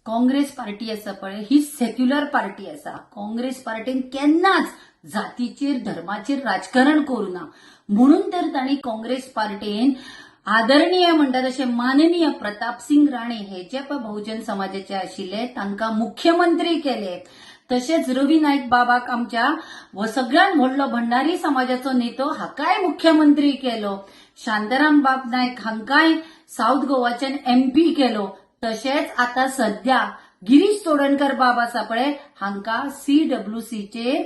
Congress party आसा पळय ही secular party आसा. काँग्रेस पार्टीन केन्नाच जातीचेर धर्माचेर राजकारण करूना. म्हणून तर तांणी काँग्रेस पार्टीन आदरणीय म्हणटा तशें माननीय प्रतापसिंग राणे हे जे पळय बहुजन समाजाचे आशिल्ले तांकां मुख्यमंत्री केले. तशेंच रवी नाईक बाबाक आमच्या सगळ्यात व्हडलो भंडारी समाजाचो नेतो हाकाय मुख्यमंत्री केलो. शांताराम बाब नायक हांकाय साऊथ गोवाच्यान MP केलो. तशेंच आता सध्या गिरीश चोडणकर बाब आसा पळय हांकां CWC चेर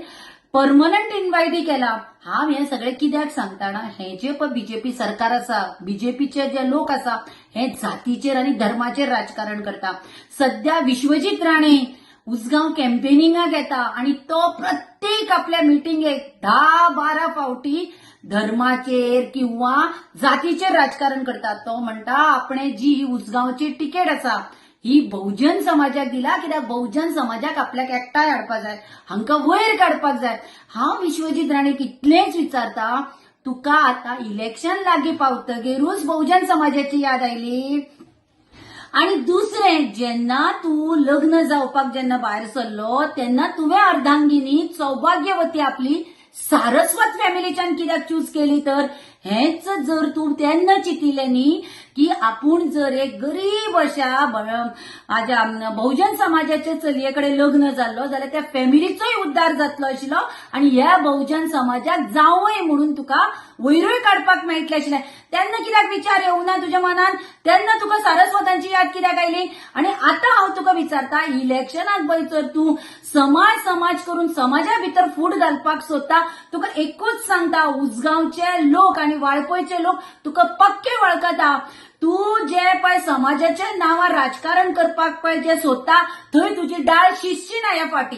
परमनंट इन्व्हायटी केला. हांव हे सगळे कित्याक सांगताना हे जे पळय बीजेपी सरकार आसा, बीजेपीचे जे लोक आसा हे जातीचेर आनी धर्माचेर राजकारण करता. सध्या विश्वजीत राणे उसगांव कॅम्पेनिंगाक येता आणि तो प्रत्येक आपल्या मिटिंगेक 10-12 फावटी धर्माचेर किंवा जातीचेर राजकारण करता. तो म्हणटा आपणे जी ही उसगांवची तिकेट आसा ही बहुजन समाजाक दिला कित्याक बहुजन समाजाक आपल्याक एकठांय हाडपाक जाय, हांकां वयर काडपाक जाय. हांव विश्वजीत राणेक इतलेंच विचारता, तुका आता इलेक्शन लागीं पावतगीरूच बहुजन समाजाची याद आयली? आणि दुसरें, जेन्ना तू लग्न जावपाक जेन्ना भायर सरलो तेन्ना तुवें अर्धांगिनी सौभाग्यवती आपली सारस्वत फॅमिलीच्यान कित्याक चूज केली? तर हेच जर तू तेन्ना चिंतिल्लें न्ही की आपूण जर एक गरीब अशा माझ्या बहुजन समाजाच्या चलये लग्न जाल्लो जाल्यार त्या फॅमिलीचोय उद्धार जातलो आशिल्लो आणि ह्या बहुजन समाजाक जावंय म्हणून तुका वयरूय काडपाक मेळटलें आशिल्लें. तेन्ना कित्याक विचार येवना तुज्या मनान? तेन्ना तुका सारस्वतांची याद कित्याक आयली? आणि आता हांव तुका विचारता, इलेक्शनाक पळय जर तू समाज करून समाजा भितर फूट घालपाक सोदता, तुका एकूच सांगता, उसगांवचे लोक आणि वाळपयचे लोक तुका पक्के वळखता. तू जे पळय समाजाच्या नांवार राजकारण करपाक पळय जे सोदता थंय तुजी डाळ शिजची ना ह्या फाटी.